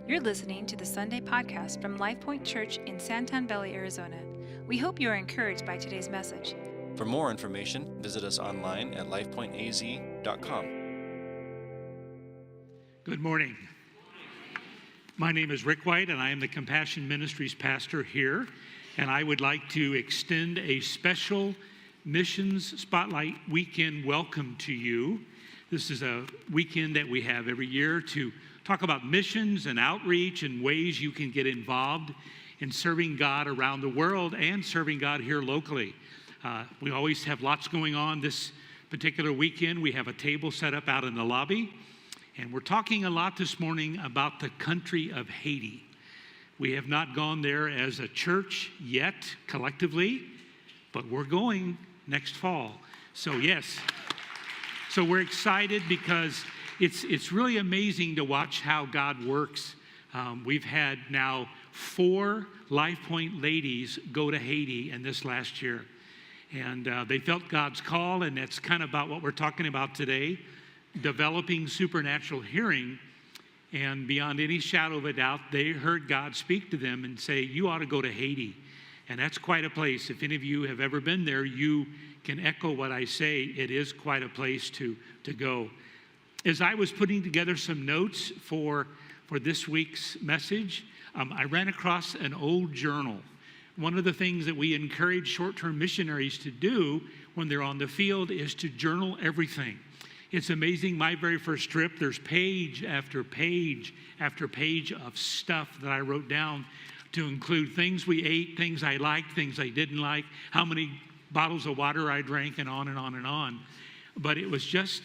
You're listening to the Sunday podcast from Life Point Church in Santan Valley, Arizona. We hope you are encouraged by today's message. For more information, visit us online at lifepointaz.com. Good morning. My name is Rick White, and I am the Compassion Ministries pastor here. And I would like to extend a special Missions Spotlight Weekend welcome to you. This is a weekend that we have every year to talk about missions and outreach and ways you can get involved in serving God around the world and serving God here locally. We always have lots going on this particular weekend. We have a table set up out in the lobby, and we're talking a lot this morning about the country of Haiti. We have not gone there as a church yet, collectively, but we're going next fall. So yes, so we're excited because it's really amazing to watch how God works. We've had now 4 Life Point ladies go to Haiti in this last year. And they felt God's call, and that's kind of about what we're talking about today, developing supernatural hearing. And beyond any shadow of a doubt, they heard God speak to them and say, you ought to go to Haiti. And that's quite a place. If any of you have ever been there, you can echo what I say. It is quite a place to go. As I was putting together some notes for this week's message, I ran across an old journal. One of the things that we encourage short-term missionaries to do when they're on the field is to journal everything. It's amazing, my very first trip, there's page after page after page of stuff that I wrote down to include things we ate, things I liked, things I didn't like, how many bottles of water I drank, and on and on and on. But it was just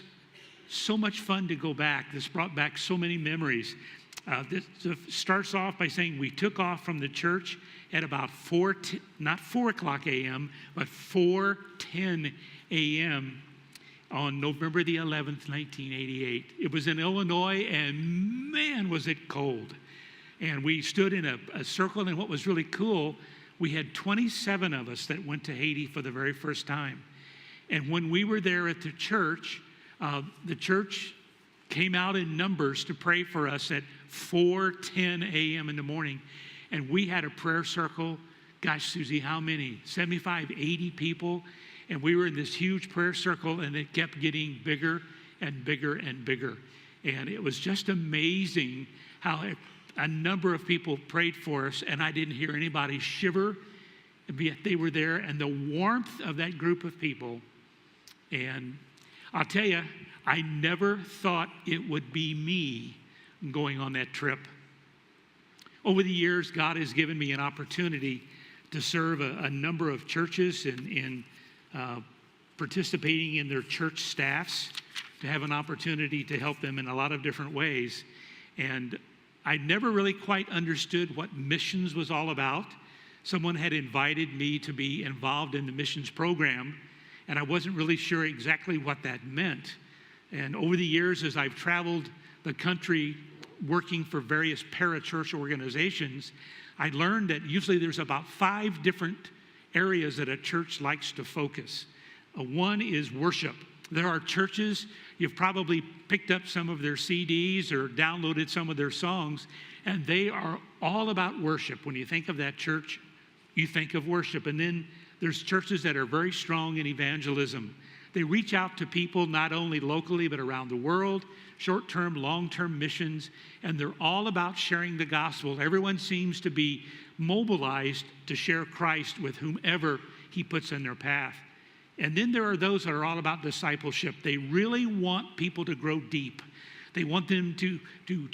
so much fun to go back. This brought back so many memories. This starts off by saying we took off from the church at about not 4 o'clock a.m., but 4:10 a.m. on November the 11th, 1988. It was in Illinois, and man, was it cold. And we stood in a circle, and what was really cool, we had 27 of us that went to Haiti for the very first time. And when we were there at the church came out in numbers to pray for us at 4:10 a.m. in the morning. And we had a prayer circle, gosh, Susie, how many? 75, 80 people. And we were in this huge prayer circle, and it kept getting bigger and bigger and bigger. And it was just amazing how a number of people prayed for us, and I didn't hear anybody shiver, yet they were there, and the warmth of that group of people. And I'll tell you, I never thought it would be me going on that trip. Over the years, God has given me an opportunity to serve a number of churches in participating in their church staffs, to have an opportunity to help them in a lot of different ways. And I never really quite understood what missions was all about. Someone had invited me to be involved in the missions program, and I wasn't really sure exactly what that meant. And over the years, as I've traveled the country working for various parachurch organizations, I learned that usually there's about 5 different areas that a church likes to focus. One is worship. There are churches, you've probably picked up some of their CDs or downloaded some of their songs, and they are all about worship. When you think of that church, you think of worship. And then there's churches that are very strong in evangelism. They reach out to people not only locally but around the world, short-term, long-term missions, and they're all about sharing the gospel. Everyone seems to be mobilized to share Christ with whomever he puts in their path. And then there are those that are all about discipleship. They really want people to grow deep. They want them to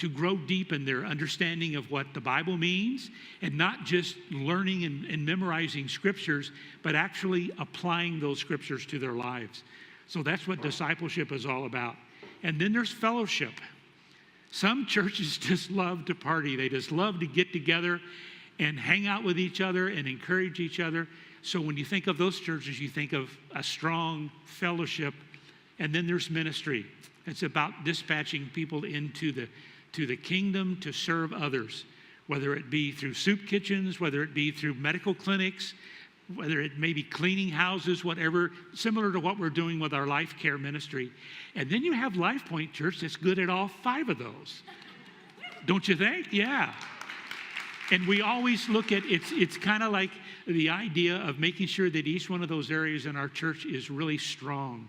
grow deep in their understanding of what the Bible means, and not just learning and memorizing scriptures, but actually applying those scriptures to their lives. So that's what discipleship is all about. And then there's fellowship. Some churches just love to party. They just love to get together and hang out with each other and encourage each other. So when you think of those churches, you think of a strong fellowship. And then there's ministry. It's about dispatching people into the kingdom to serve others, whether it be through soup kitchens, whether it be through medical clinics, whether it may be cleaning houses, whatever, similar to what we're doing with our life care ministry. And then you have Life Point Church that's good at all 5 of those. Don't you think? Yeah. And we always look at it's kind of like the idea of making sure that each one of those areas in our church is really strong,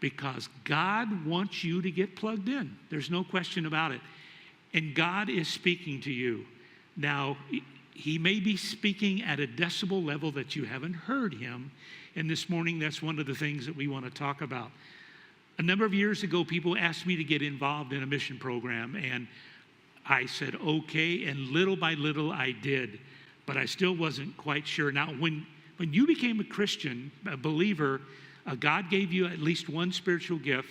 because God wants you to get plugged in. There's no question about it. And God is speaking to you. Now, he may be speaking at a decibel level that you haven't heard him. And this morning, that's one of the things that we want to talk about. A number of years ago, people asked me to get involved in a mission program, and I said, okay, and little by little I did, but I still wasn't quite sure. Now, when you became a Christian, a believer, God gave you at least one spiritual gift,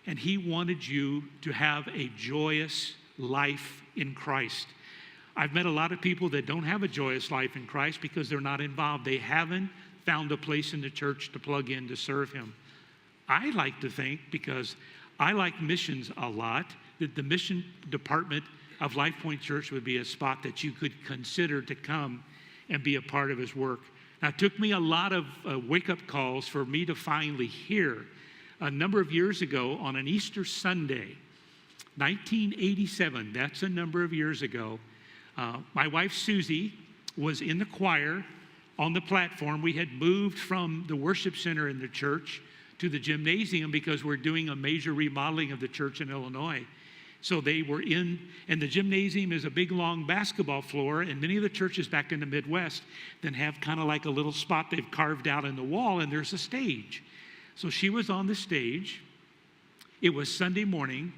and he wanted you to have a joyous life in Christ. I've met a lot of people that don't have a joyous life in Christ because they're not involved. They haven't found a place in the church to plug in to serve him. I like to think, because I like missions a lot, that the mission department of Life Point Church would be a spot that you could consider to come and be a part of his work. Now, it took me a lot of wake-up calls for me to finally hear. A number of years ago, on an Easter Sunday, 1987, that's a number of years ago, my wife Susie was in the choir on the platform. We had moved from the worship center in the church to the gymnasium because we're doing a major remodeling of the church in Illinois. So they were in, and the gymnasium is a big, long basketball floor, and many of the churches back in the Midwest then have kind of like a little spot they've carved out in the wall, and there's a stage. So she was on the stage. It was Sunday morning,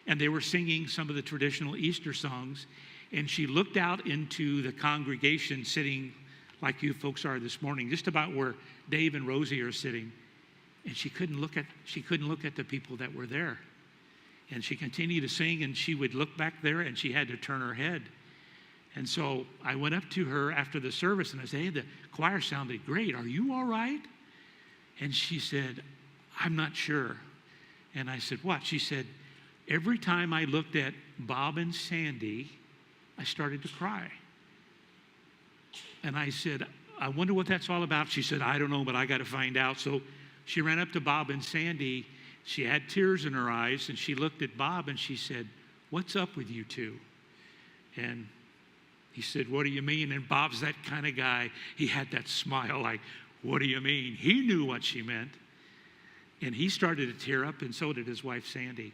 and they were singing some of the traditional Easter songs, and she looked out into the congregation sitting like you folks are this morning, just about where Dave and Rosie are sitting, and she couldn't look at the people that were there. And she continued to sing, and she would look back there, and she had to turn her head. And so I went up to her after the service, and I said, hey, the choir sounded great. Are you all right? And she said, I'm not sure. And I said, what? She said, every time I looked at Bob and Sandy, I started to cry. And I said, I wonder what that's all about. She said, I don't know, but I got to find out. So she ran up to Bob and Sandy. She had tears in her eyes, and she looked at Bob, and she said, what's up with you two? And he said, what do you mean? And Bob's that kind of guy. He had that smile like, what do you mean? He knew what she meant. And he started to tear up, and so did his wife, Sandy.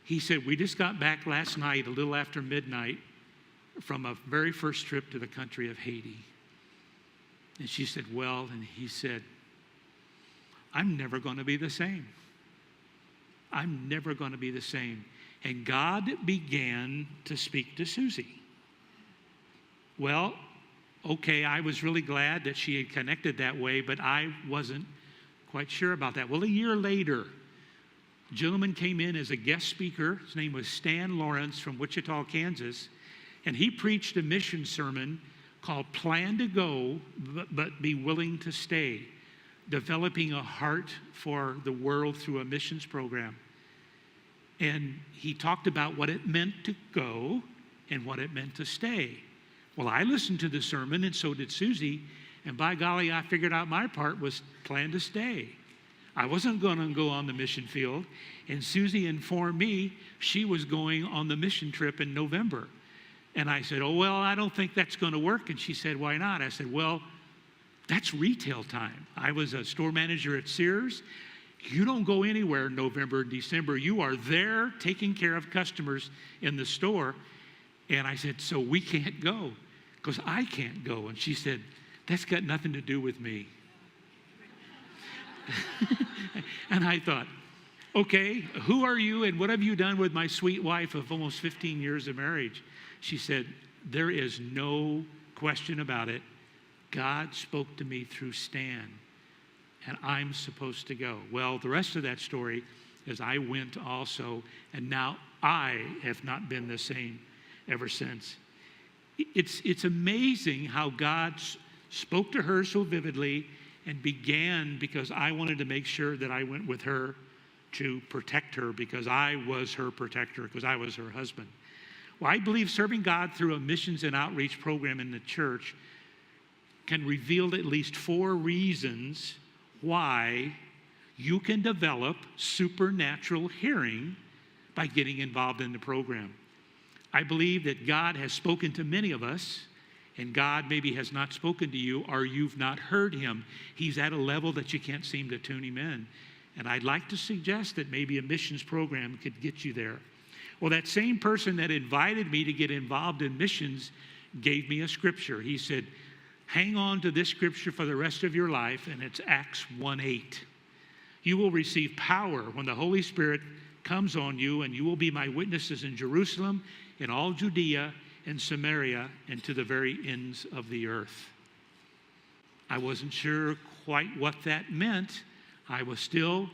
He said, we just got back last night, a little after midnight, from a very first trip to the country of Haiti. And she said, well, and he said, I'm never going to be the same. I'm never going to be the same. And God began to speak to Susie. Well, okay, I was really glad that she had connected that way, but I wasn't quite sure about that. Well, a year later, a gentleman came in as a guest speaker. His name was Stan Lawrence from Wichita, Kansas, and he preached a mission sermon called Plan to Go, but Be Willing to Stay, developing a heart for the world through a missions program. And he talked about what it meant to go and what it meant to stay. Well, I listened to the sermon, and so did Susie, and by golly, I figured out my part was plan to stay. I wasn't going to go on the mission field, and Susie informed me she was going on the mission trip in November. And I said, oh, well, I don't think that's going to work. And she said, why not? I said, well, that's retail time. I was a store manager at Sears. You don't go anywhere in November and December. You are there taking care of customers in the store. And I said, so we can't go because I can't go. And she said, that's got nothing to do with me. And I thought, okay, who are you and what have you done with my sweet wife of almost 15 years of marriage? She said, there is no question about it. God spoke to me through Stan, and I'm supposed to go. Well, the rest of that story is I went also, and now I have not been the same ever since. It's amazing how God spoke to her so vividly and began because I wanted to make sure that I went with her to protect her because I was her protector, because I was her husband. Well, I believe serving God through a missions and outreach program in the church can reveal at least 4 reasons why you can develop supernatural hearing by getting involved in the program. I believe that God has spoken to many of us, and God maybe has not spoken to you, or you've not heard him. He's at a level that you can't seem to tune him in. And I'd like to suggest that maybe a missions program could get you there. Well, that same person that invited me to get involved in missions gave me a scripture. He said, hang on to this scripture for the rest of your life, and it's Acts 1:8. You will receive power when the Holy Spirit comes on you, and you will be my witnesses in Jerusalem, in all Judea, and Samaria, and to the very ends of the earth. I wasn't sure quite what that meant. I was still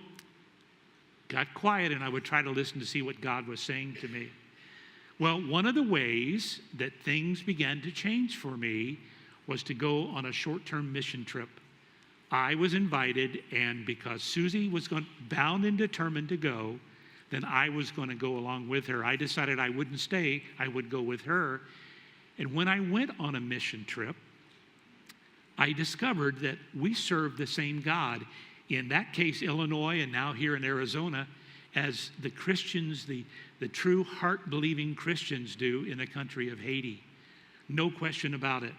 got quiet, and I would try to listen to see what God was saying to me. Well, one of the ways that things began to change for me was to go on a short-term mission trip. I was invited, and because Susie was bound and determined to go, then I was going to go along with her. I decided I wouldn't stay. I would go with her. And when I went on a mission trip, I discovered that we serve the same God. In that case, Illinois, and now here in Arizona, as the Christians, the true heart-believing Christians do in the country of Haiti. No question about it.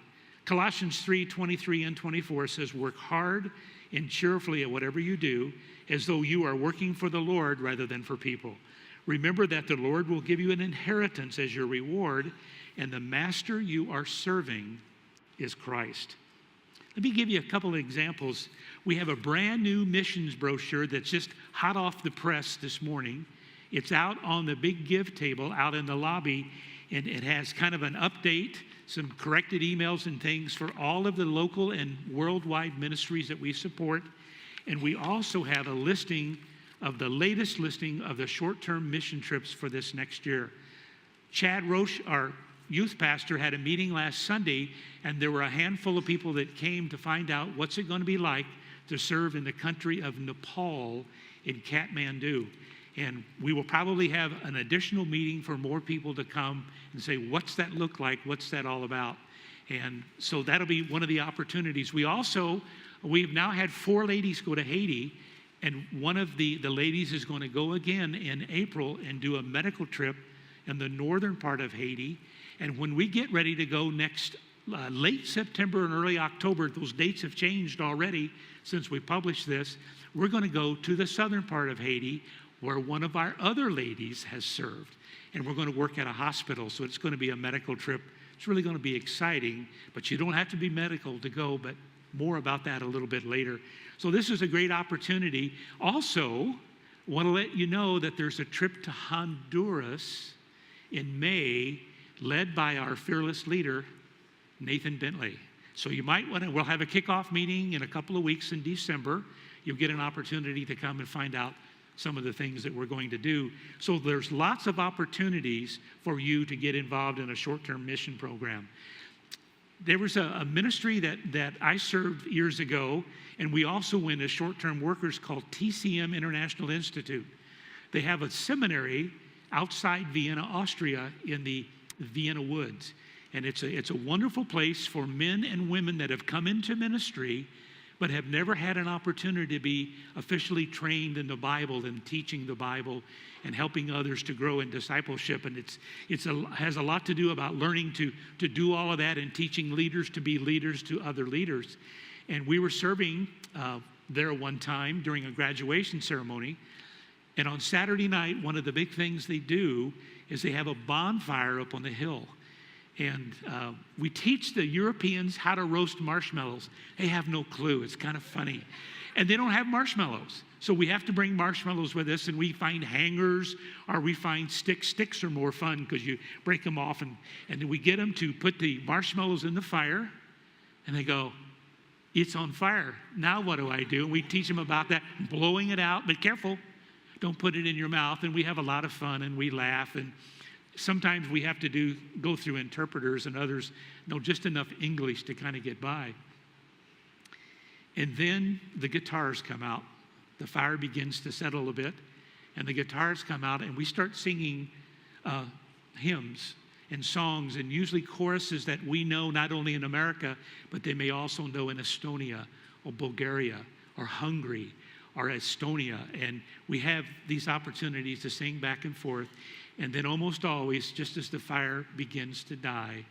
Colossians 3:23 and 24 says, work hard and cheerfully at whatever you do, as though you are working for the Lord rather than for people. Remember that the Lord will give you an inheritance as your reward, and the master you are serving is Christ. Let me give you a couple of examples. We have a brand new missions brochure that's just hot off the press this morning. It's out on the big give table out in the lobby, and it has kind of an update, some corrected emails and things for all of the local and worldwide ministries that we support. And we also have a listing of the latest listing of the short-term mission trips for this next year. Chad Roche, our youth pastor, had a meeting last Sunday, and there were a handful of people that came to find out what's it going to be like to serve in the country of Nepal in Kathmandu. And we will probably have an additional meeting for more people to come and say, what's that look like? What's that all about? And so that'll be one of the opportunities. We've now had 4 ladies go to Haiti, and one of the ladies is going to go again in April and do a medical trip in the northern part of Haiti. And when we get ready to go next late September and early October, those dates have changed already since we published this, we're going to go to the southern part of Haiti where one of our other ladies has served. And we're going to work at a hospital, so it's going to be a medical trip. It's really going to be exciting, but you don't have to be medical to go, but more about that a little bit later. So this is a great opportunity. Also, want to let you know that there's a trip to Honduras in May led by our fearless leader, Nathan Bentley. So you might want to, we'll have a kickoff meeting in a couple of weeks in December. You'll get an opportunity to come and find out some of the things that we're going to do. So there's lots of opportunities for you to get involved in a short-term mission program. There was a ministry that I served years ago, and we also went as short-term workers called TCM International Institute. They have a seminary outside Vienna, Austria, in the Vienna Woods. And it's a wonderful place for men and women that have come into ministry but have never had an opportunity to be officially trained in the Bible and teaching the Bible and helping others to grow in discipleship. And it has a lot to do about learning to do all of that and teaching leaders to be leaders to other leaders. And we were serving there one time during a graduation ceremony. And on Saturday night, one of the big things they do is they have a bonfire up on the hill. And we teach the Europeans how to roast marshmallows. They have no clue. It's kind of funny. And they don't have marshmallows. So we have to bring marshmallows with us, and we find hangers or we find sticks. Sticks are more fun because you break them off, and we get them to put the marshmallows in the fire, and they go, it's on fire. Now what do I do? And we teach them about that, blowing it out, but careful, don't put it in your mouth. And we have a lot of fun, and we laugh, and sometimes we have to go through interpreters, and others know just enough English to kind of get by. And then the guitars come out. The fire begins to settle a bit, and the guitars come out, and we start singing hymns and songs, and usually choruses that we know not only in America, but they may also know in Estonia or Bulgaria or Hungary or Estonia. And we have these opportunities to sing back and forth. And then almost always, just as the fire begins to die,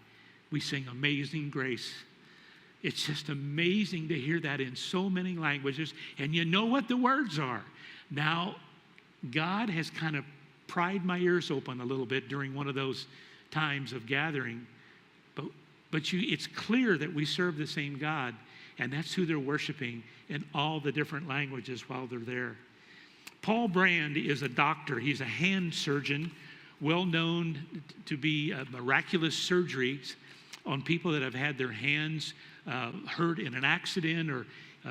we sing Amazing Grace. It's just amazing to hear that in so many languages, and you know what the words are. Now, God has kind of pried my ears open a little bit during one of those times of gathering, but it's clear that we serve the same God, and that's who they're worshiping in all the different languages while they're there. Paul Brand is a doctor. He's a hand surgeon, well known to be miraculous surgeries on people that have had their hands hurt in an accident or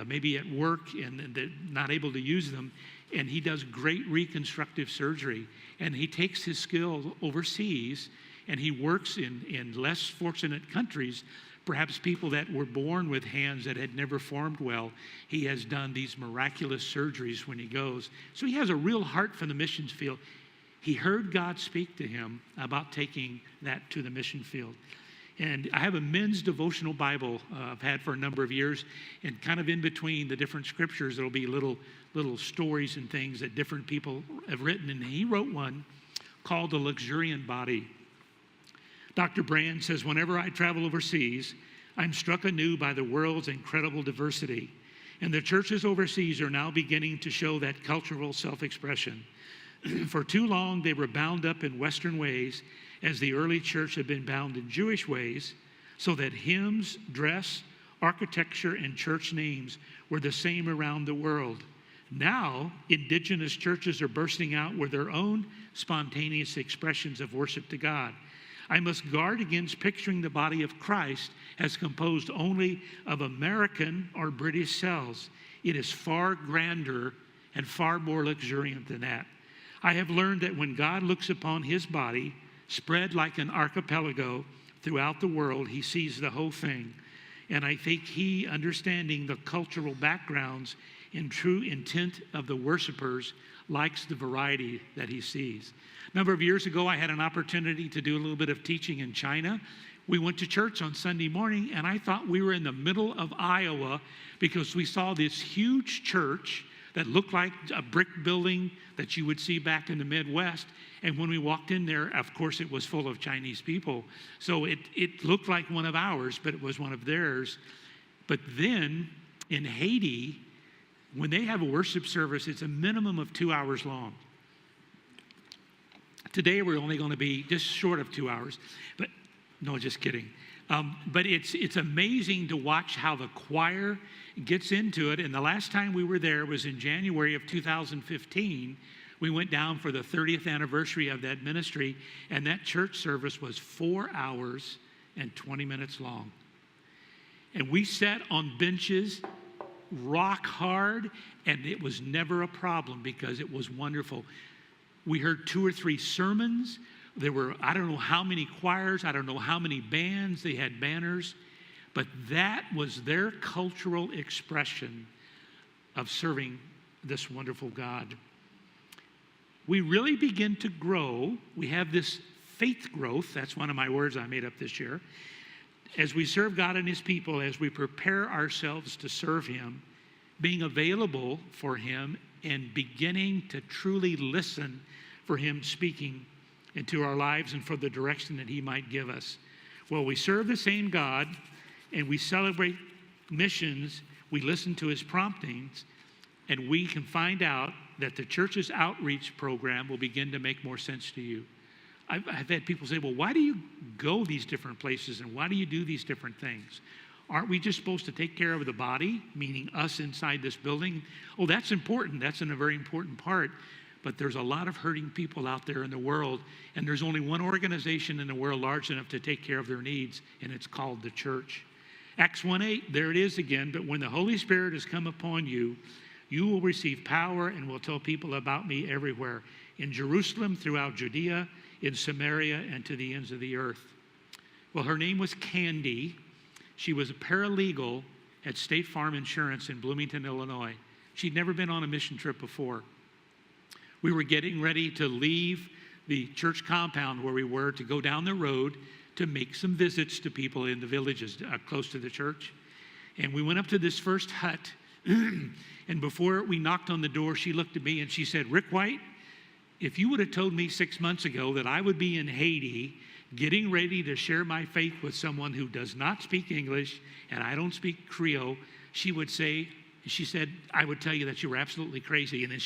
maybe at work and they're not able to use them. And he does great reconstructive surgery. And he takes his skill overseas and he works in less fortunate countries, perhaps people that were born with hands that had never formed well. He has done these miraculous surgeries when he goes. So he has a real heart for the missions field. He heard God speak to him about taking that to the mission field. And I have a men's devotional Bible I've had for a number of years, and kind of in between the different scriptures, there'll be little stories and things that different people have written. And he wrote one called The Luxuriant Body. Dr. Brand says, whenever I travel overseas, I'm struck anew by the world's incredible diversity. And the churches overseas are now beginning to show that cultural self-expression. For too long, they were bound up in Western ways, as the early church had been bound in Jewish ways, so that hymns, dress, architecture, and church names were the same around the world. Now, indigenous churches are bursting out with their own spontaneous expressions of worship to God. I must guard against picturing the body of Christ as composed only of American or British cells. It is far grander and far more luxuriant than that. I have learned that when God looks upon his body, spread like an archipelago throughout the world, he sees the whole thing. And I think he, understanding the cultural backgrounds and true intent of the worshipers, likes the variety that he sees. A number of years ago, I had an opportunity to do a little bit of teaching in China. We went to church on Sunday morning, and I thought we were in the middle of Iowa because we saw this huge church that looked like a brick building that you would see back in the Midwest. And when we walked in there, of course, it was full of Chinese people. So it looked like one of ours, but it was one of theirs. But then in Haiti, when they have a worship service, it's a minimum of 2 hours long. Today, we're only going to be just short of 2 hours. But no, just kidding. But it's amazing to watch how the choir gets into it. And the last time we were there was in January of 2015. We went down for the 30th anniversary of that ministry, and that church service was 4 hours and 20 minutes long. And we sat on benches, rock hard, and it was never a problem because it was wonderful. We heard 2 or 3 sermons. There were, I don't know how many choirs, I don't know how many bands, they had banners, but that was their cultural expression of serving this wonderful God. We really begin to grow. We have this faith growth, that's one of my words I made up this year, as we serve God and his people, as we prepare ourselves to serve him, being available for him and beginning to truly listen for him speaking into our lives and for the direction that he might give us. Well, we serve the same God and we celebrate missions, we listen to his promptings, and we can find out that the church's outreach program will begin to make more sense to you. I've had people say, well, why do you go these different places and why do you do these different things? Aren't we just supposed to take care of the body, meaning us inside this building? Oh, that's important. That's a very important part. But there's a lot of hurting people out there in the world, and there's only one organization in the world large enough to take care of their needs, and it's called the church. Acts 1:8, there it is again. But when the Holy Spirit has come upon you, you will receive power and will tell people about me everywhere, in Jerusalem, throughout Judea, in Samaria, and to the ends of the earth. Well, her name was Candy. She was a paralegal at State Farm Insurance in Bloomington, Illinois. She'd never been on a mission trip before. We were getting ready to leave the church compound where we were to go down the road to make some visits to people in the villages close to the church. And we went up to this first hut. And before we knocked on the door, she looked at me and she said, Rick White, if you would have told me 6 months ago that I would be in Haiti getting ready to share my faith with someone who does not speak English and I don't speak Creole, she said, I would tell you that you were absolutely crazy. And then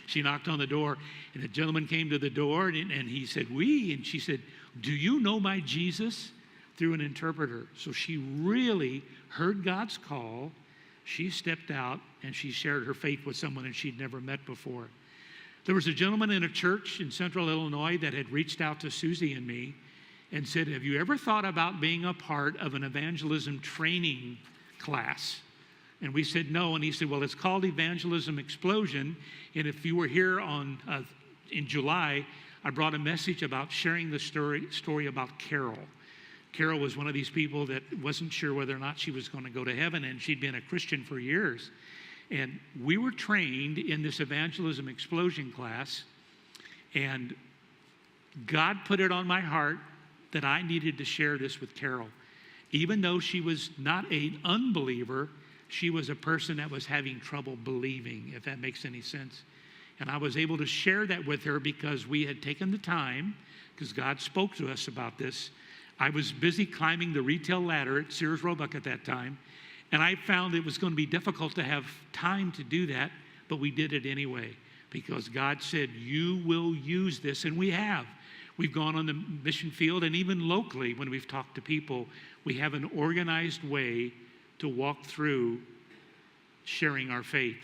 she knocked on the door, and the gentleman came to the door, and he said, oui. And she said, do you know my Jesus? Through an interpreter. So she really heard God's call. She stepped out, and she shared her faith with someone that she'd never met before. There was a gentleman in a church in central Illinois that had reached out to Susie and me and said, have you ever thought about being a part of an evangelism training class? And we said no, and he said, well, it's called Evangelism Explosion, and if you were here in July, I brought a message about sharing the story about Carol. Carol was one of these people that wasn't sure whether or not she was going to go to heaven, and she'd been a Christian for years. And we were trained in this Evangelism Explosion class, and God put it on my heart that I needed to share this with Carol. Even though she was not an unbeliever, she was a person that was having trouble believing, if that makes any sense. And I was able to share that with her because we had taken the time, because God spoke to us about this. I was busy climbing the retail ladder at Sears Roebuck at that time, and I found it was going to be difficult to have time to do that, but we did it anyway because God said, you will use this, and we have. We've gone on the mission field, and even locally when we've talked to people, we have an organized way to walk through sharing our faith.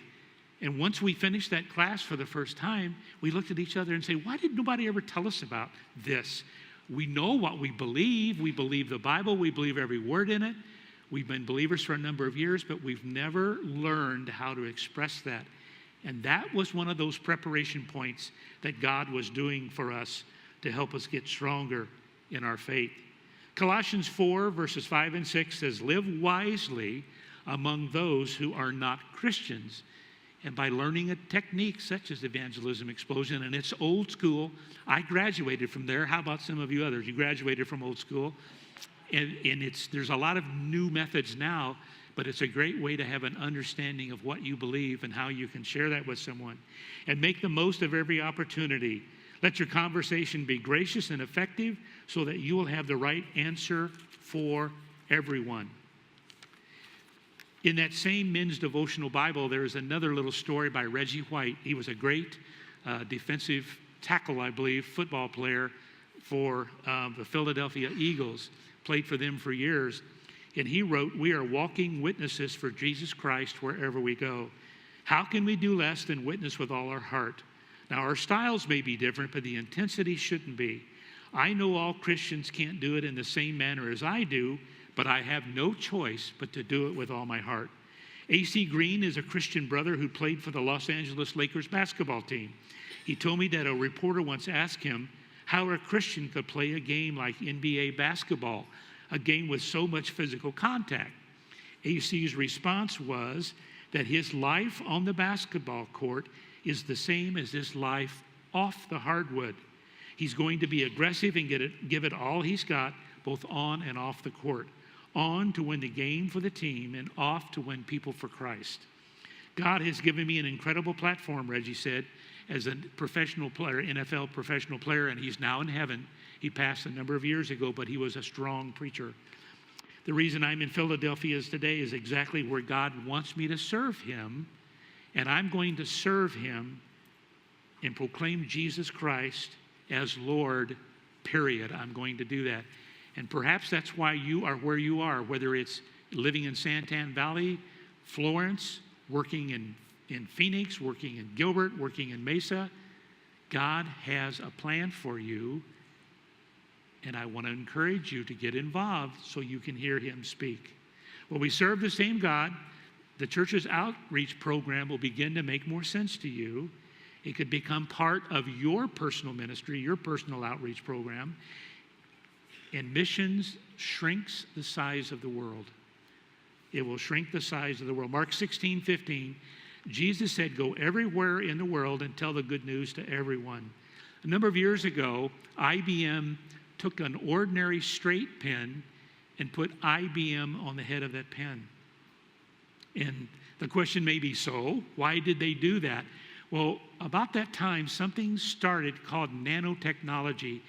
And once we finished that class for the first time, we looked at each other and said, why did nobody ever tell us about this? We know what we believe. We believe the Bible. We believe every word in it. We've been believers for a number of years, but we've never learned how to express that. And that was one of those preparation points that God was doing for us to help us get stronger in our faith. Colossians 4, verses 5 and 6 says, live wisely among those who are not Christians. And by learning a technique such as Evangelism Explosion, and it's old school. I graduated from there. How about some of you others? You graduated from old school. And there's a lot of new methods now, but it's a great way to have an understanding of what you believe and how you can share that with someone. And make the most of every opportunity. Let your conversation be gracious and effective so that you will have the right answer for everyone. In that same men's devotional Bible, there is another little story by Reggie White. He was a great defensive tackle, I believe, football player for the Philadelphia Eagles, played for them for years. And he wrote, we are walking witnesses for Jesus Christ wherever we go. How can we do less than witness with all our heart? Now, our styles may be different, but the intensity shouldn't be. I know all Christians can't do it in the same manner as I do, but I have no choice but to do it with all my heart. A.C. Green is a Christian brother who played for the Los Angeles Lakers basketball team. He told me that a reporter once asked him how a Christian could play a game like NBA basketball, a game with so much physical contact. A.C.'s response was that his life on the basketball court is the same as his life off the hardwood. He's going to be aggressive and give it all he's got, both on and off the court. On to win the game for the team, and off to win people for Christ. God has given me an incredible platform, Reggie said, as a professional player, NFL professional player, and he's now in heaven. He passed a number of years ago, but he was a strong preacher. The reason I'm in Philadelphia today is exactly where God wants me to serve him, and I'm going to serve him and proclaim Jesus Christ as Lord, period. I'm going to do that. And perhaps that's why you are where you are, whether it's living in Santan Valley, Florence, working in Phoenix, working in Gilbert, working in Mesa. God has a plan for you, and I want to encourage you to get involved so you can hear him speak. Well, we serve the same God. The church's outreach program will begin to make more sense to you. It could become part of your personal ministry, your personal outreach program. And missions shrinks the size of the world. It will shrink the size of the world. Mark 16:15, Jesus said, go everywhere in the world and tell the good news to everyone. A number of years ago, IBM took an ordinary straight pen and put IBM on the head of that pen. And the question may be, so why did they do that? Well, about that time, something started called nanotechnology,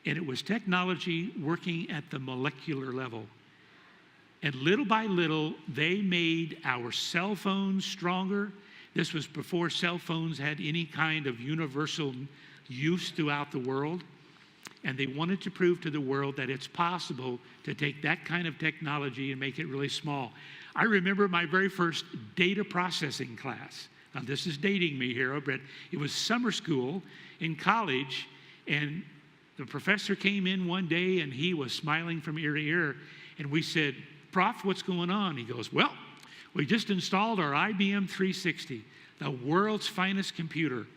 and it was technology working at the molecular level. And little by little, they made our cell phones stronger. This was before cell phones had any kind of universal use throughout the world. And they wanted to prove to the world that it's possible to take that kind of technology and make it really small. I remember my very first data processing class. Now, this is dating me here, but it was summer school in college, and the professor came in one day, and he was smiling from ear to ear, and we said, "Prof, what's going on?" He goes, "Well, we just installed our IBM 360, the world's finest computer,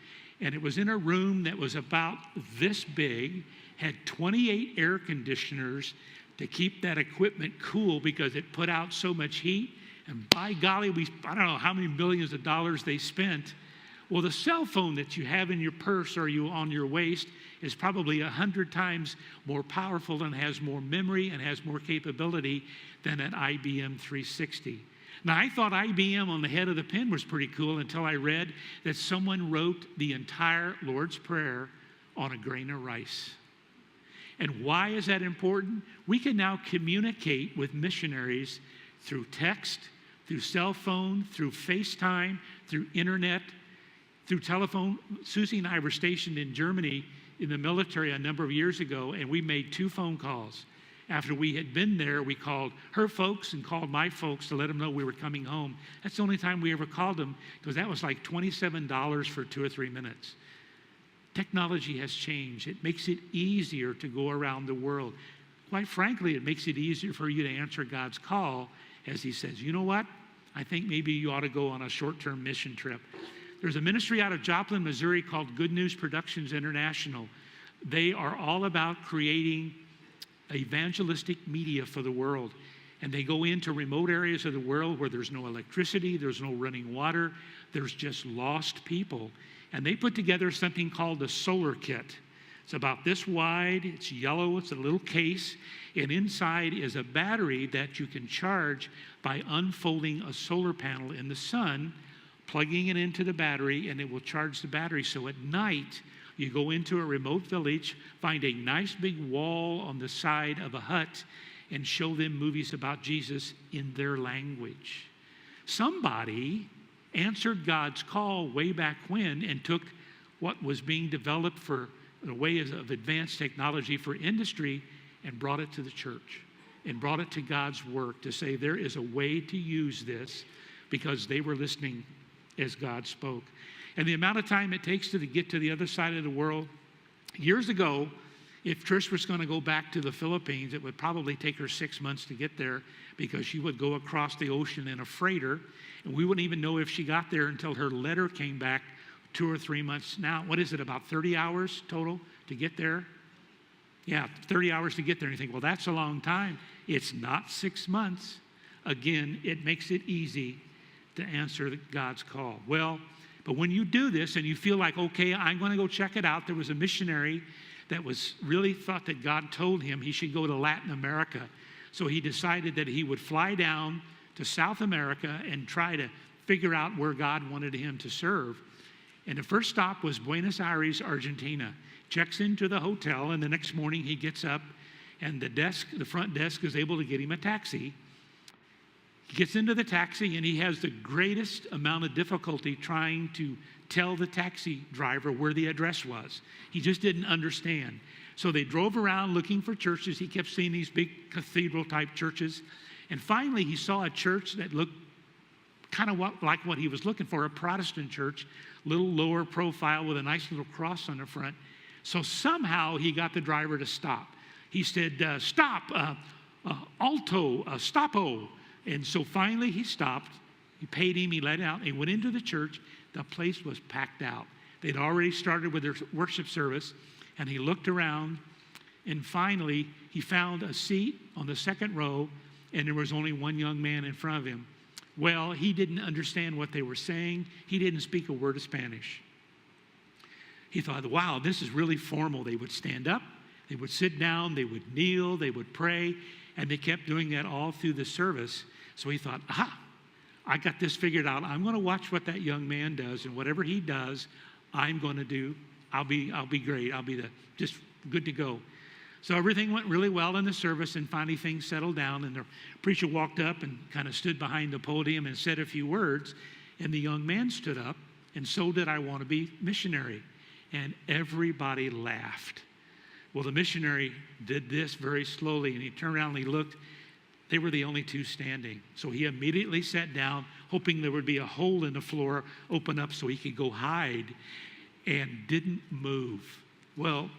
and it was in a room that was about this big, had 28 air conditioners to keep that equipment cool because it put out so much heat. And by golly, I don't know how many millions of dollars they spent. Well, the cell phone that you have in your purse or you on your waist is probably 100 times more powerful and has more memory and has more capability than an IBM 360. Now, I thought IBM on the head of the pen was pretty cool until I read that someone wrote the entire Lord's Prayer on a grain of rice. And why is that important? We can now communicate with missionaries through text, through cell phone, through FaceTime, through internet, through telephone. Susie and I were stationed in Germany in the military a number of years ago, and we made 2 phone calls. After we had been there, we called her folks and called my folks to let them know we were coming home. That's the only time we ever called them, because that was like $27 for 2 or 3 minutes. Technology has changed. It makes it easier to go around the world. Quite frankly, it makes it easier for you to answer God's call as he says, "You know what? I think maybe you ought to go on a short-term mission trip." There's a ministry out of Joplin, Missouri called Good News Productions International. They are all about creating evangelistic media for the world. And they go into remote areas of the world where there's no electricity, there's no running water, there's just lost people. And they put together something called the Solar Kit. It's about this wide, it's yellow, it's a little case, and inside is a battery that you can charge by unfolding a solar panel in the sun, plugging it into the battery, and it will charge the battery. So at night, you go into a remote village, find a nice big wall on the side of a hut, and show them movies about Jesus in their language. Somebody answered God's call way back when and took what was being developed for a way of advanced technology for industry and brought it to the church and brought it to God's work to say there is a way to use this, because they were listening as God spoke. And the amount of time it takes to get to the other side of the world. Years ago, if Trish was going to go back to the Philippines, it would probably take her 6 months to get there, because she would go across the ocean in a freighter, and we wouldn't even know if she got there until her letter came back 2 or 3 months. Now, what is it, about 30 hours total to get there? Yeah, 30 hours to get there. And you think, well, that's a long time. It's not 6 months. Again, it makes it easy to answer God's call. Well, but when you do this and you feel like, okay, I'm going to go check it out. There was a missionary that was really thought that God told him he should go to Latin America. So he decided that he would fly down to South America and try to figure out where God wanted him to serve. And the first stop was Buenos Aires, Argentina. Checks into the hotel, and the next morning he gets up, and the front desk is able to get him a taxi. He gets into the taxi, and he has the greatest amount of difficulty trying to tell the taxi driver where the address was. He just didn't understand. So they drove around looking for churches. He kept seeing these big cathedral-type churches. And finally, he saw a church that looked kind of like what he was looking for, a Protestant church, a little lower profile with a nice little cross on the front. So somehow he got the driver to stop. He said, stop, alto, stopo. And so finally he stopped. He paid him, he let out, he went into the church. The place was packed out. They'd already started with their worship service, and he looked around, and finally he found a seat on the second row, and there was only one young man in front of him. Well, he didn't understand what they were saying. He didn't speak a word of Spanish. He thought, wow, this is really formal. They would stand up, they would sit down, they would kneel, they would pray, and they kept doing that all through the service. So he thought, I got this figured out. I'm going to watch what that young man does, and whatever he does, I'm going to do. I'll be great. I'll be just good to go. So everything went really well in the service, and finally things settled down, and the preacher walked up and kind of stood behind the podium and said a few words, and the young man stood up, and so did I want to be missionary. And everybody laughed. Well, the missionary did this very slowly, and he turned around and he looked. They were the only two standing. So he immediately sat down, hoping there would be a hole in the floor open up so he could go hide, and didn't move. Well,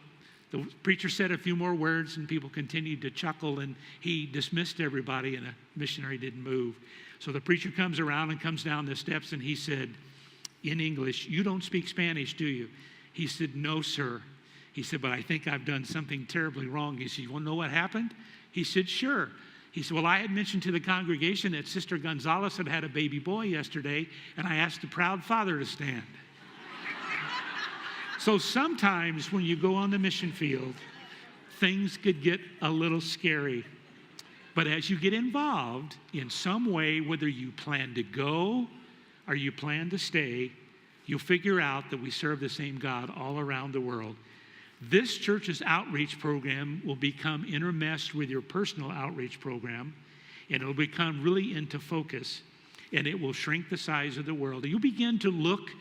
the preacher said a few more words, and people continued to chuckle, and he dismissed everybody, and the missionary didn't move. So the preacher comes around and comes down the steps, and he said, in English, "You don't speak Spanish, do you?" He said, "No, sir." He said, "But I think I've done something terribly wrong." He said, "You want to know what happened?" He said, "Sure." He said, "Well, I had mentioned to the congregation that Sister Gonzalez had a baby boy yesterday, and I asked the proud father to stand." So sometimes when you go on the mission field, things could get a little scary. But as you get involved in some way, whether you plan to go or you plan to stay, you'll figure out that we serve the same God all around the world. This church's outreach program will become intermeshed with your personal outreach program, and it'll become really into focus, and it will shrink the size of the world. You'll begin to look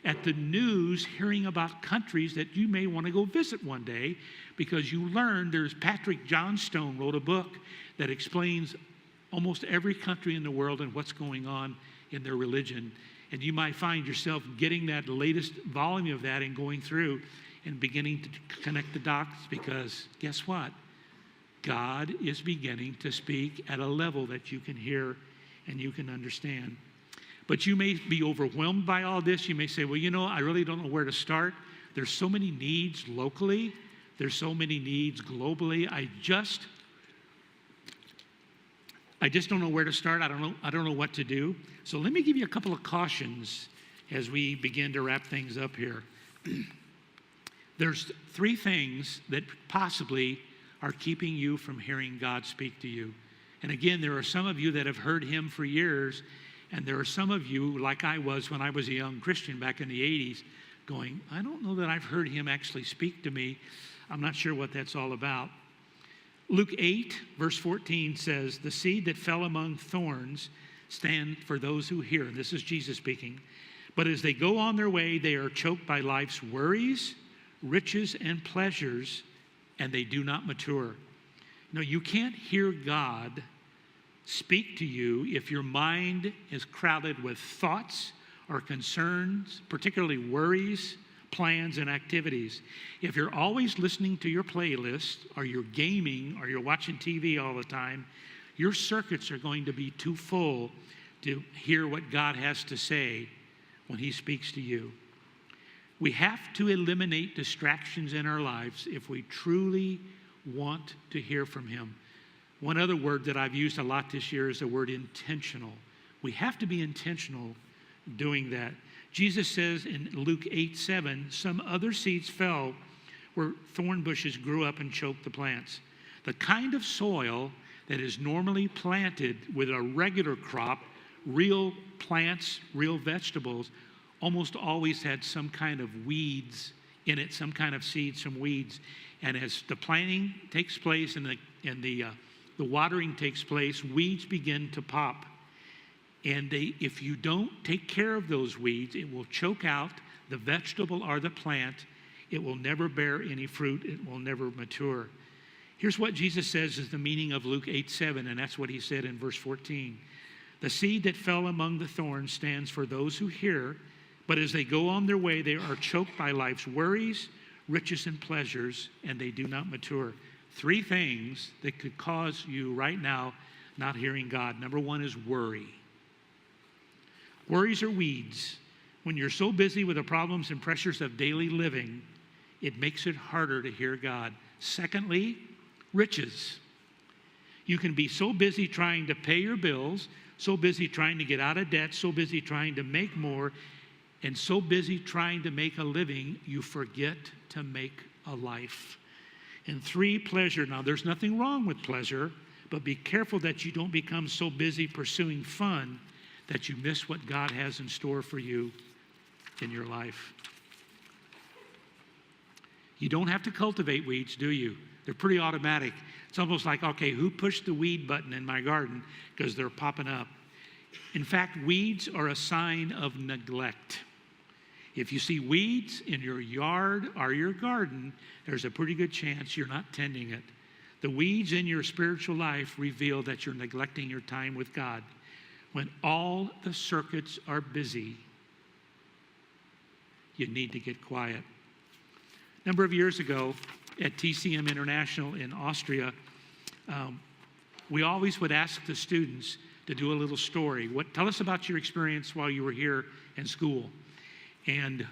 at the news, hearing about countries that you may want to go visit one day, because you learn there's Patrick Johnstone wrote a book that explains almost every country in the world and what's going on in their religion. And you might find yourself getting that latest volume of that and going through and beginning to connect the dots, because guess what? God is beginning to speak at a level that you can hear and you can understand. But you may be overwhelmed by all this. You may say, well, you know, I really don't know where to start. There's so many needs locally. There's so many needs globally. I just don't know where to start. I don't know what to do. So let me give you a couple of cautions as we begin to wrap things up here. There's three things that possibly are keeping you from hearing God speak to you. And again, there are some of you that have heard him for years, and there are some of you, like I was when I was a young Christian back in the 80s, going, I don't know that I've heard him actually speak to me. I'm not sure what that's all about. Luke 8, verse 14 says, "The seed that fell among thorns stand for those who hear." And this is Jesus speaking. "But as they go on their way, they are choked by life's worries, riches, and pleasures, and they do not mature." No, you can't hear God speak to you if your mind is crowded with thoughts or concerns, particularly worries, plans, and activities. If you're always listening to your playlist, or you're gaming, or you're watching TV all the time, your circuits are going to be too full to hear what God has to say when he speaks to you. We have to eliminate distractions in our lives if we truly want to hear from him. One other word that I've used a lot this year is the word intentional. We have to be intentional doing that. Jesus says in Luke 8:7, "Some other seeds fell where thorn bushes grew up and choked the plants." The kind of soil that is normally planted with a regular crop, real plants, real vegetables, almost always had some kind of weeds in it, some kind of seeds, some weeds. And as the planting takes place and the watering takes place, weeds begin to pop. And if you don't take care of those weeds, it will choke out the vegetable or the plant. It will never bear any fruit. It will never mature. Here's what Jesus says is the meaning of Luke 8:7, and that's what he said in verse 14. "The seed that fell among the thorns stands for those who hear, but as they go on their way, they are choked by life's worries, riches, and pleasures, and they do not mature." Three things that could cause you right now not hearing God. Number one is worry. Worries are weeds. When you're so busy with the problems and pressures of daily living, it makes it harder to hear God. Secondly, riches. You can be so busy trying to pay your bills, so busy trying to get out of debt, so busy trying to make more, and so busy trying to make a living, you forget to make a life. And three, pleasure. Now, there's nothing wrong with pleasure, but be careful that you don't become so busy pursuing fun that you miss what God has in store for you in your life. You don't have to cultivate weeds, do you? They're pretty automatic. It's almost like, okay, who pushed the weed button in my garden? Because they're popping up. In fact, weeds are a sign of neglect. If you see weeds in your yard or your garden, there's a pretty good chance you're not tending it. The weeds in your spiritual life reveal that you're neglecting your time with God. When all the circuits are busy, you need to get quiet. A number of years ago at TCM International in Austria, we always would ask the students to do a little story. Tell us about your experience while you were here in school. And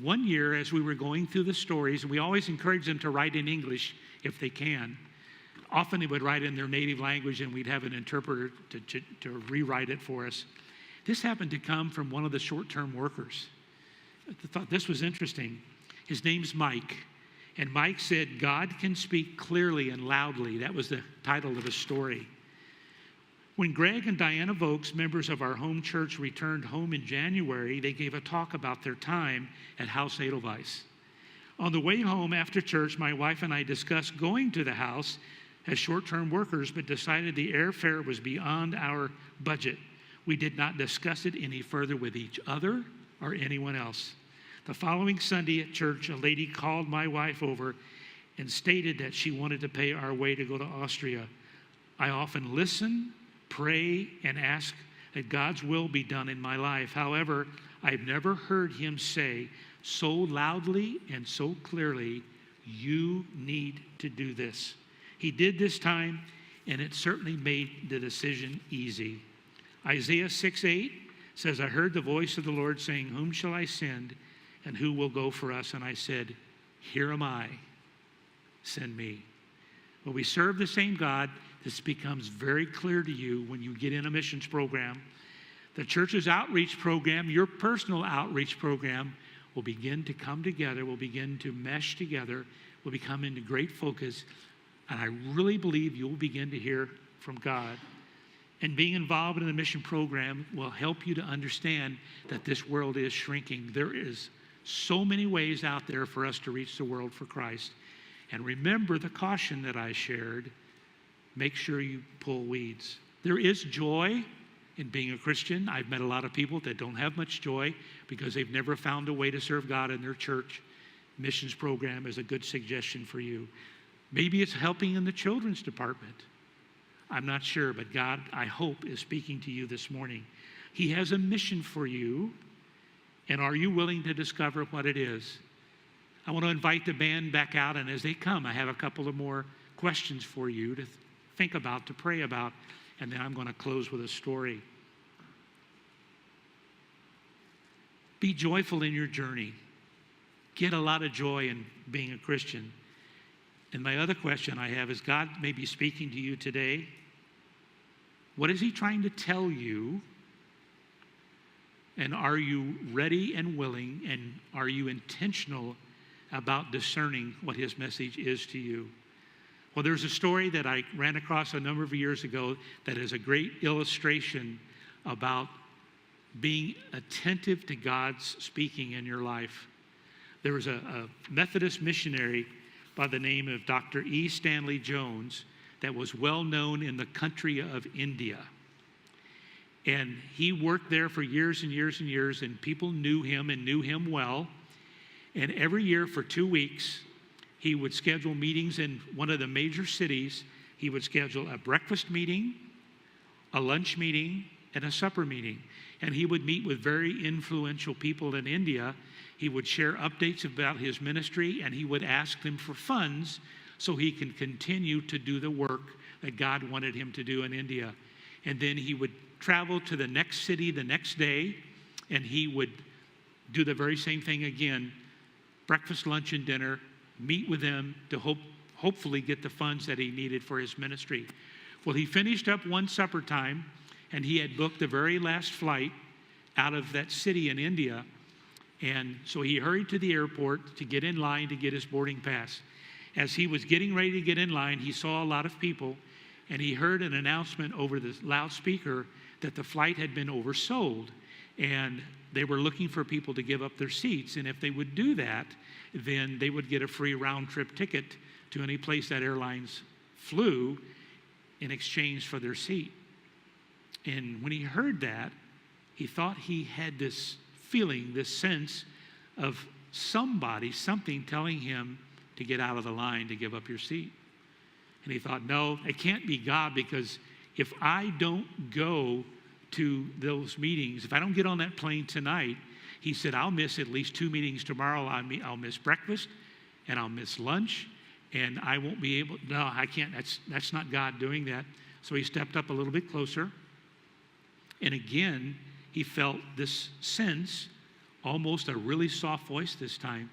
one year, as we were going through the stories, we always encourage them to write in English if they can. Often they would write in their native language, and we'd have an interpreter to rewrite it for us. This happened to come from one of the short-term workers. I thought this was interesting. His name's Mike. And Mike said, God can speak clearly and loudly. That was the title of his story. When Greg and Diana Vokes, members of our home church, returned home in January, they gave a talk about their time at Haus Edelweiss. On the way home after church, my wife and I discussed going to the house as short-term workers, but decided the airfare was beyond our budget. We did not discuss it any further with each other or anyone else. The following Sunday at church, a lady called my wife over and stated that she wanted to pay our way to go to Austria. I often listen, pray, and ask that God's will be done in my life. However, I've never heard him say so loudly and so clearly, you need to do this. He did this time, and it certainly made the decision easy. Isaiah 6:8 says, I heard the voice of the Lord saying, whom shall I send, and who will go for us? And I said, here am I, send me. Well, we serve the same God. This becomes very clear to you when you get in a missions program. The church's outreach program, your personal outreach program, will begin to come together, will begin to mesh together, will become into great focus. And I really believe you'll begin to hear from God. And being involved in the mission program will help you to understand that this world is shrinking. There is so many ways out there for us to reach the world for Christ. And remember the caution that I shared. Make sure you pull weeds. There is joy in being a Christian. I've met a lot of people that don't have much joy because they've never found a way to serve God in their church. Missions program is a good suggestion for you. Maybe it's helping in the children's department. I'm not sure, but God, I hope, is speaking to you this morning. He has a mission for you, and are you willing to discover what it is? I want to invite the band back out, and as they come, I have a couple of more questions for you to think about, to pray about, and then I'm going to close with a story. Be joyful in your journey. Get a lot of joy in being a Christian. And my other question I have is, God may be speaking to you today. What is he trying to tell you? And are you ready and willing, and are you intentional about discerning what his message is to you? Well, there's a story that I ran across a number of years ago that is a great illustration about being attentive to God's speaking in your life. There was a Methodist missionary by the name of Dr. E. Stanley Jones that was well known in the country of India. And he worked there for years and years and years, and people knew him and knew him well. And every year for 2 weeks, he would schedule meetings in one of the major cities. He would schedule a breakfast meeting, a lunch meeting, and a supper meeting. And he would meet with very influential people in India. He would share updates about his ministry, and he would ask them for funds so he can continue to do the work that God wanted him to do in India. And then he would travel to the next city the next day, and he would do the very same thing again, breakfast, lunch, and dinner, meet with them to hopefully get the funds that he needed for his ministry. Well, he finished up one supper time, and he had booked the very last flight out of that city in India. And so he hurried to the airport to get in line to get his boarding pass. As he was getting ready to get in line, he saw a lot of people, and he heard an announcement over the loudspeaker that the flight had been oversold, and they were looking for people to give up their seats. And if they would do that, then they would get a free round-trip ticket to any place that airlines flew in exchange for their seat. And when he heard that, he thought he had this feeling, this sense of something telling him to get out of the line, to give up your seat. And he thought, no, it can't be God, because if I don't go to those meetings, if I don't get on that plane tonight, he said, I'll miss at least 2 meetings tomorrow. I'll miss breakfast, and I'll miss lunch, and I won't be able, no, I can't, that's not God doing that. So he stepped up a little bit closer, and again, he felt this sense, almost a really soft voice this time,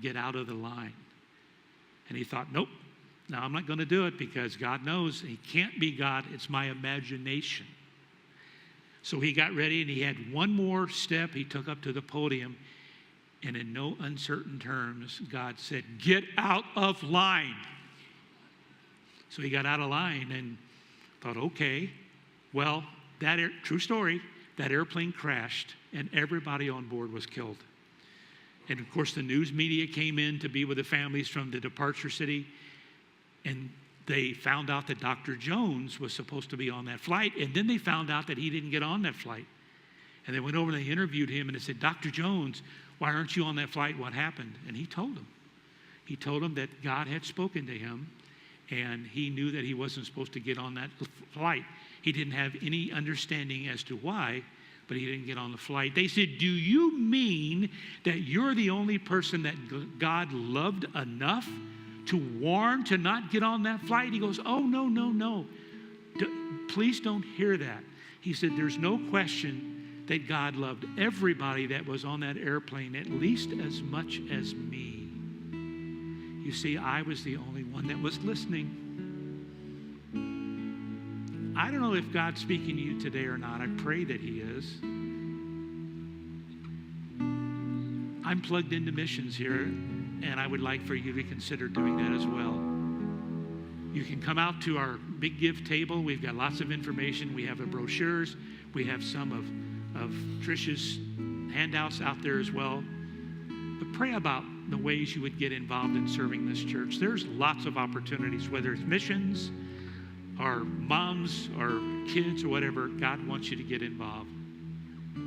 get out of the line. And he thought, nope, no, I'm not going to do it, because God knows he can't be God. It's my imagination. So he got ready, and he had one more step. He took up to the podium, and in no uncertain terms, God said, get out of line. So he got out of line and thought, okay, well, true story, that airplane crashed, and everybody on board was killed. And of course, the news media came in to be with the families from the departure city, and they found out that Dr. Jones was supposed to be on that flight, and then they found out that he didn't get on that flight. And they went over and they interviewed him, and they said, Dr. Jones, why aren't you on that flight? What happened? And he told them. He told them that God had spoken to him, and he knew that he wasn't supposed to get on that flight. He didn't have any understanding as to why, but he didn't get on the flight. They said, do you mean that you're the only person that God loved enough to warn to not get on that flight? He goes, oh, no. Please don't hear that. He said, there's no question that God loved everybody that was on that airplane at least as much as me. You see, I was the only one that was listening. I don't know if God's speaking to you today or not. I pray that he is. I'm plugged into missions here, and I would like for you to consider doing that as well. You can come out to our big give table. We've got lots of information. We have the brochures. We have some of Trish's handouts out there as well. But pray about the ways you would get involved in serving this church. There's lots of opportunities, whether it's missions or moms or kids or whatever. God wants you to get involved.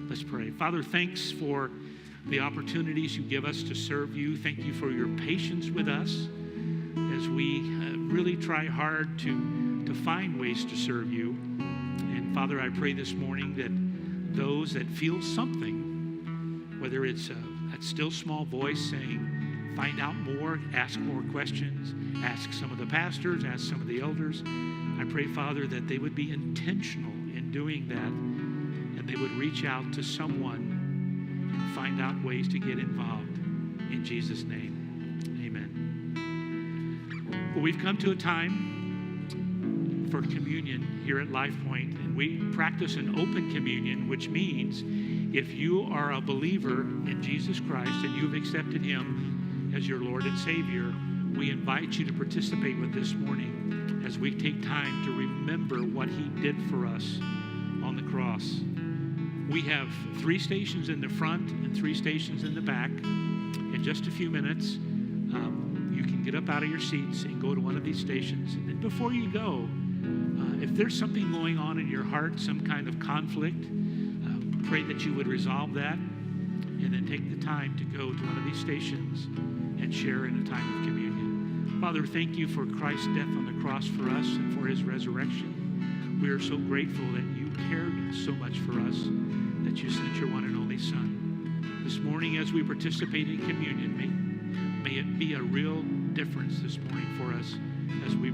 Let's pray. Father, thanks for the opportunities you give us to serve you. Thank you for your patience with us as we really try hard to find ways to serve you. And Father, I pray this morning that those that feel something, whether it's that still small voice saying, find out more, ask more questions, ask some of the pastors, ask some of the elders. I pray, Father, that they would be intentional in doing that, and they would reach out to someone and find out ways to get involved. In Jesus' name, amen. Well, we've come to a time for communion here at LifePoint, and we practice an open communion, which means if you are a believer in Jesus Christ and you've accepted him as your Lord and Savior, we invite you to participate with this morning as we take time to remember what he did for us on the cross. We have 3 stations in the front and 3 stations in the back. In just a few minutes, you can get up out of your seats and go to one of these stations. And then before you go, if there's something going on in your heart, some kind of conflict, pray that you would resolve that, and then take the time to go to one of these stations and share in a time of communion. Father, thank you for Christ's death on the cross for us and for his resurrection. We are so grateful that you cared so much for us that you sent your one and only Son. This morning, as we participate in communion, may it be a real difference this morning for us as we